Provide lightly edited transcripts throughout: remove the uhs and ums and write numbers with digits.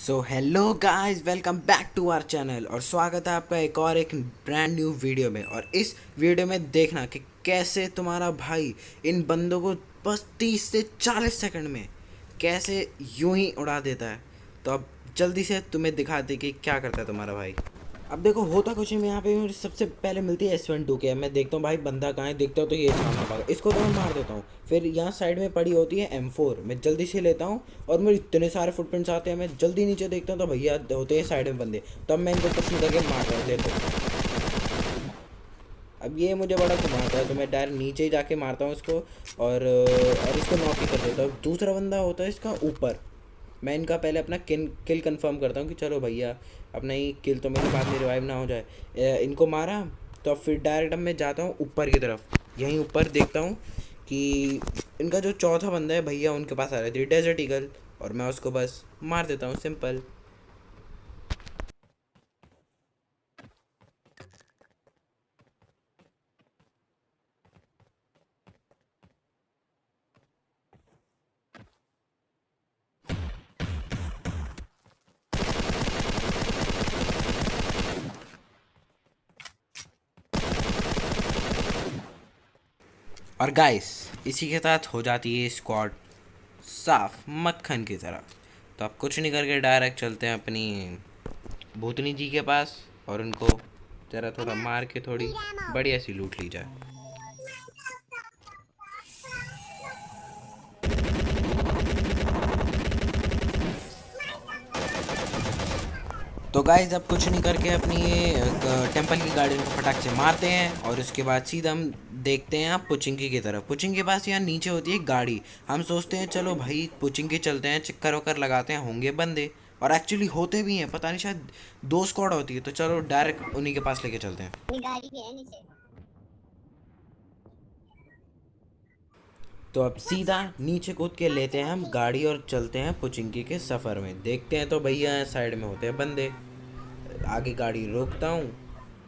So hello guys, welcome back to our channel और स्वागत है आपका एक ब्रांड न्यू वीडियो में। और इस वीडियो में देखना कि कैसे तुम्हारा भाई इन बंदों को बस 30 से 40 सेकंड में कैसे यूं ही उड़ा देता है। तो अब जल्दी से तुम्हें दिखाते कि क्या करता है तुम्हारा भाई। अब देखो होता कुछ नहीं, यहाँ पे मुझे सबसे पहले मिलती है S12 के। मैं देखता हूँ भाई बंदा कहाँ है, देखता हूँ तो ये सामने भागा, इसको तो मैं मार देता हूँ। फिर यहाँ साइड में पड़ी होती है M4, मैं जल्दी से लेता हूँ और मेरे इतने सारे फुटप्रिंट्स आते हैं। मैं जल्दी नीचे देखता हूँ तो भैया होते हैं साइड में बंदे, तब मैं इनको कुछ नहीं करके मारता हूँ। देखो अब ये मुझे बड़ा घुमाता है तो मैं डायरेक्ट नीचे ही जाके मारता हूँ इसको और इसको नॉक ही कर देता हूँ। दूसरा बंदा होता है इसका ऊपर। मैं इनका पहले अपना किल कंफर्म करता हूँ कि चलो भैया अपना ही किल तो मेरे बाद में रिवाइव ना हो जाए। इनको मारा तो अब फिर डायरेक्ट अब मैं जाता हूँ ऊपर की तरफ। यहीं ऊपर देखता हूँ कि इनका जो चौथा बंदा है भैया उनके पास आ रही थी डेजर्ट ईगल, और मैं उसको बस मार देता हूँ, सिंपल। और गाइस, इसी के साथ हो जाती है स्क्वाड साफ मक्खन की तरह। तो आप कुछ नहीं करके डायरेक्ट चलते हैं अपनी भूतनी जी के पास और उनको जरा थोड़ा मार के थोड़ी बढ़िया सी लूट ली जाए। तो गाइज अब कुछ नहीं करके अपनी ये टेंपल की गाड़ी को फटाक से मारते हैं और उसके बाद सीधा हम देखते हैं आप पुचिंकी की तरफ। पुचिंग के पास यहाँ नीचे होती है गाड़ी। हम सोचते हैं चलो भाई पुचिंकी चलते हैं, चक्कर वक्कर लगाते हैं, होंगे बंदे। और एक्चुअली होते भी हैं, पता नहीं शायद दो स्क्वाड होती है। तो चलो डायरेक्ट उन्हीं के पास लेके चलते हैं। गाड़ी भी है नीचे। तो अब सीधा नीचे कूद के लेते हैं हम गाड़ी और चलते हैं पुचिंकी के सफ़र में। देखते हैं तो भैया साइड में होते हैं बंदे। आगे गाड़ी रोकता हूँ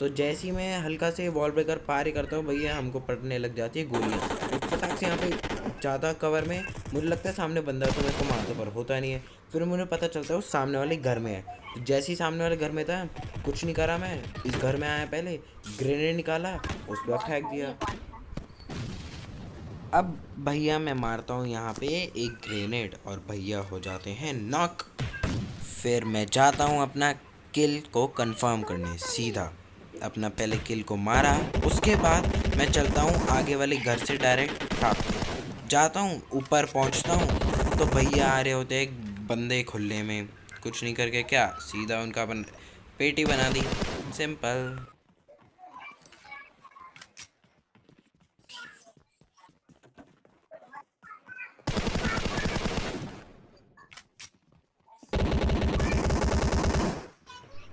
तो जैसे ही मैं हल्का से वॉल ब्रेकर पार ही करता हूँ भैया हमको पड़ने लग जाती है गोलियाँ। तो फटाक से यहाँ पे ज़्यादा कवर में मुझे लगता है सामने बंदा है तो मेरे को मारते पर होता नहीं है। फिर मुझे पता चलता है वो सामने वाले घर में है। तो जैसे ही सामने वाले घर में था, कुछ नहीं करा, मैं इस घर में आया, पहले ग्रेनेड निकाला, उस पर फेंक दिया। अब भैया मैं मारता हूँ यहाँ पे एक ग्रेनेड और भैया हो जाते हैं नॉक। फिर मैं जाता हूँ अपना किल को कंफर्म करने। सीधा अपना पहले किल को मारा, उसके बाद मैं चलता हूँ आगे वाले घर से डायरेक्ट टाप के जाता हूँ, ऊपर पहुँचता हूँ तो भैया आ रहे होते हैं बंदे खुले में। कुछ नहीं करके क्या सीधा उनका पेटी बना दी, सिंपल।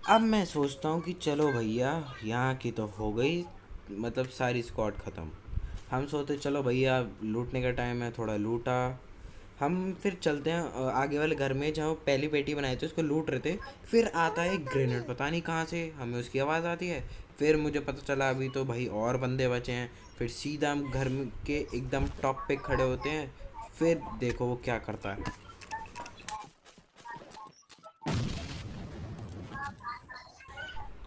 अब मैं सोचता हूँ कि चलो भैया यहाँ की तो हो गई, मतलब सारी स्क्वाड ख़त्म। हम सोचते चलो भैया लूटने का टाइम है, थोड़ा लूटा। हम फिर चलते हैं आगे वाले घर में जहाँ वो पहली पेटी बनाई थी उसको लूट रहे थे। फिर आता है एक ग्रेनेड, पता नहीं कहाँ से हमें उसकी आवाज़ आती है। फिर मुझे पता चला अभी तो भाई और बंदे बचे हैं। फिर सीधा हम घर के एकदम टॉप पे खड़े होते हैं। फिर देखो वो क्या करता है।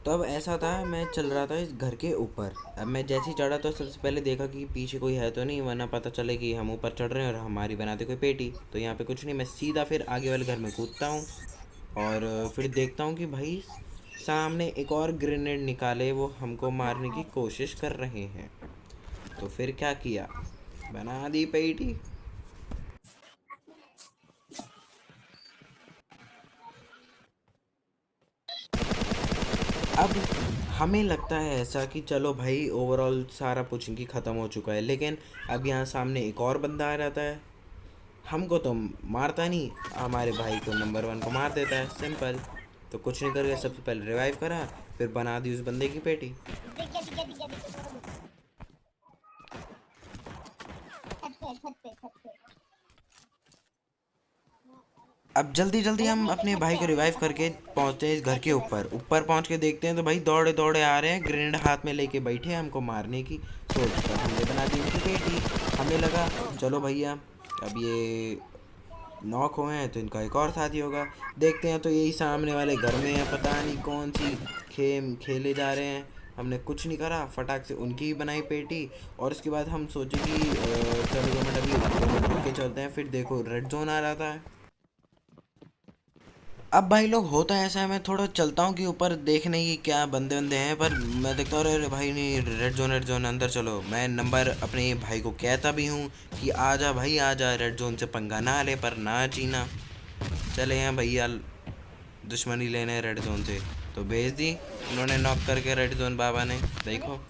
तो अब ऐसा था, मैं चल रहा था इस घर के ऊपर। अब मैं जैसे ही चढ़ा तो सबसे पहले देखा कि पीछे कोई है तो नहीं, वरना पता चले कि हम ऊपर चढ़ रहे हैं और हमारी बनाते कोई पेटी। तो यहाँ पे कुछ नहीं, मैं सीधा फिर आगे वाले घर में कूदता हूँ और फिर देखता हूँ कि भाई सामने एक और ग्रेनेड निकाले, वो हमको मारने की कोशिश कर रहे हैं। तो फिर क्या किया, बना दी पेटी। अब हमें लगता है ऐसा कि चलो भाई ओवरऑल सारा पुचिंकी ख़त्म हो चुका है, लेकिन अब यहाँ सामने एक और बंदा आ जाता है। हमको तो मारता नहीं, हमारे भाई को नंबर वन को मार देता है, सिंपल। तो कुछ नहीं करके सबसे पहले रिवाइव करा, फिर बना दी उस बंदे की पेटी। अब जल्दी जल्दी हम अपने भाई को रिवाइव करके पहुंचते हैं इस घर के ऊपर। ऊपर पहुंच के देखते हैं तो भाई दौड़े दौड़े आ रहे हैं, ग्रेनेड हाथ में लेके बैठे हैं हमको मारने की सोच कर। हमने बना दी उनकी पेटी। हमें लगा चलो भैया अब ये नॉक हुए हैं तो इनका एक और साथी होगा। देखते हैं तो यही सामने वाले घर में है, पता नहीं कौन सी खेले जा रहे हैं। हमने कुछ नहीं करा, फटाक से उनकी ही बनाई पेटी। और उसके बाद हम सोचे कि चलो 2 मिनट अभी 2 मिनट रुक के चलते हैं। फिर देखो रेड जोन आ रहा था। अब भाई लोग होता है ऐसा है, मैं थोड़ा चलता हूँ कि ऊपर देखने की क्या बंदे बंदे हैं, पर मैं देखता हूँ अरे भाई नहीं, रेड जोन अंदर चलो। मैं नंबर अपने भाई को कहता भी हूँ कि आ जा भाई आ जा, रेड जोन से पंगा ना ले, पर ना जीना। चले हैं भैया दुश्मनी लेने रेड जोन से, तो भेज दी उन्होंने नॉक करके रेड जोन बाबा ने। देखो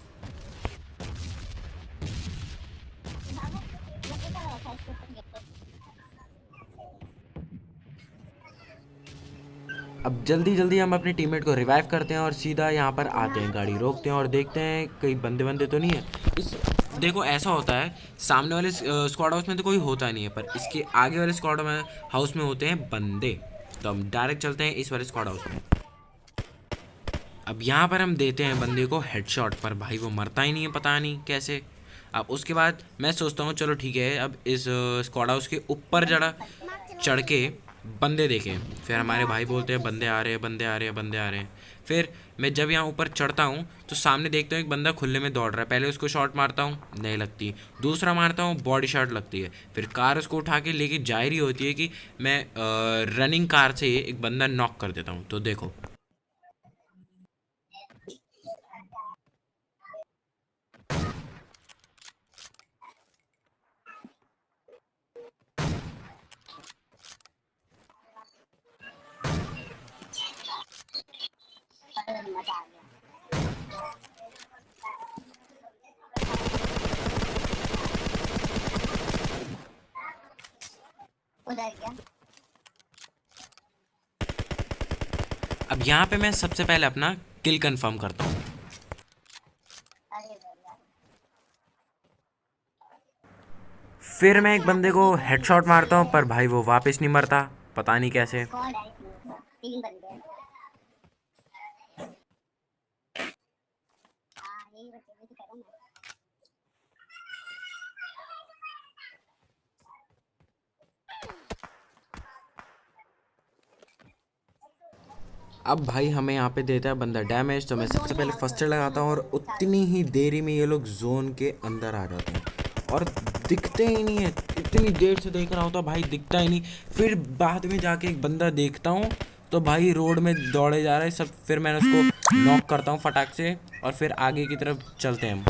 अब जल्दी जल्दी हम अपने टीममेट को रिवाइव करते हैं और सीधा यहाँ पर आते हैं, गाड़ी रोकते हैं और देखते हैं कहीं बंदे बंदे तो नहीं है इस। देखो ऐसा होता है, सामने वाले स्क्वाड हाउस में तो कोई होता नहीं है, पर इसके आगे वाले स्क्वाड में हाउस में होते हैं बंदे। तो हम डायरेक्ट चलते हैं इस वाले स्क्वाड हाउस में। अब यहाँ पर हम देते हैं बंदे को हेडशॉट, पर भाई वो मरता ही नहीं है, पता नहीं कैसे। अब उसके बाद मैं सोचता हूँ चलो ठीक है, अब इस स्क्वाड हाउस के ऊपर चढ़ के बंदे देखें। फिर हमारे भाई बोलते हैं बंदे आ रहे हैं, बंदे आ रहे हैं, बंदे आ रहे हैं। फिर मैं जब यहाँ ऊपर चढ़ता हूँ तो सामने देखता हूँ एक बंदा खुले में दौड़ रहा है। पहले उसको शॉट मारता हूँ, नहीं लगती। दूसरा मारता हूँ, बॉडी शॉट लगती है। फिर कार उसको उठा के लेके जा रही होती है कि मैं रनिंग कार से एक बंदा नॉक कर देता हूँ। तो देखो अब यहाँ पे मैं सबसे पहले अपना किल कंफर्म करता हूँ। फिर मैं एक बंदे को हेडशॉट मारता हूँ, पर भाई वो वापस नहीं मरता, पता नहीं कैसे। अब भाई हमें यहाँ पे देता है बंदा डैमेज, तो मैं सबसे पहले फर्स्ट एड लगाता हूँ और उतनी ही देरी में ये लोग जोन के अंदर आ जाते हैं और दिखते ही नहीं है। इतनी देर से देख रहा होता भाई, दिखता ही नहीं। फिर बाद में जाके एक बंदा देखता हूँ तो भाई रोड में दौड़े जा रहा है सब। फिर मैंने उसको नॉक करता हूँ फटाक से और फिर आगे की तरफ चलते हैं हम।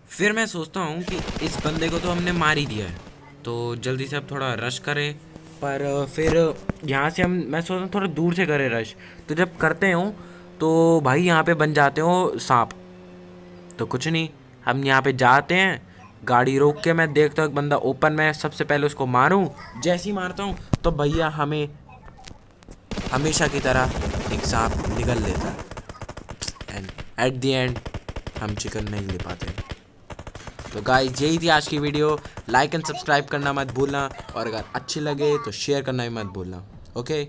फिर मैं सोचता हूँ कि इस बंदे को तो हमने मार ही दिया है, तो जल्दी से अब थोड़ा रश करें। पर फिर यहाँ से मैं सोचता हूँ थोड़ा दूर से करें रश। तो जब करते हूँ तो भाई यहाँ पे बन जाते हो सांप। तो कुछ नहीं, हम यहाँ पे जाते हैं, गाड़ी रोक के मैं देखता हूँ एक बंदा ओपन में, सबसे पहले उसको मारूं। जैसे ही मारता हूँ तो भैया हमें हमेशा की तरह एक सांप निकल लेता है एंड एट द एंड हम चिकन नहीं ले पाते। तो गाइस यही थी आज की वीडियो। लाइक एंड सब्सक्राइब करना मत भूलना, और अगर अच्छी लगे तो शेयर करना भी मत भूलना। ओके।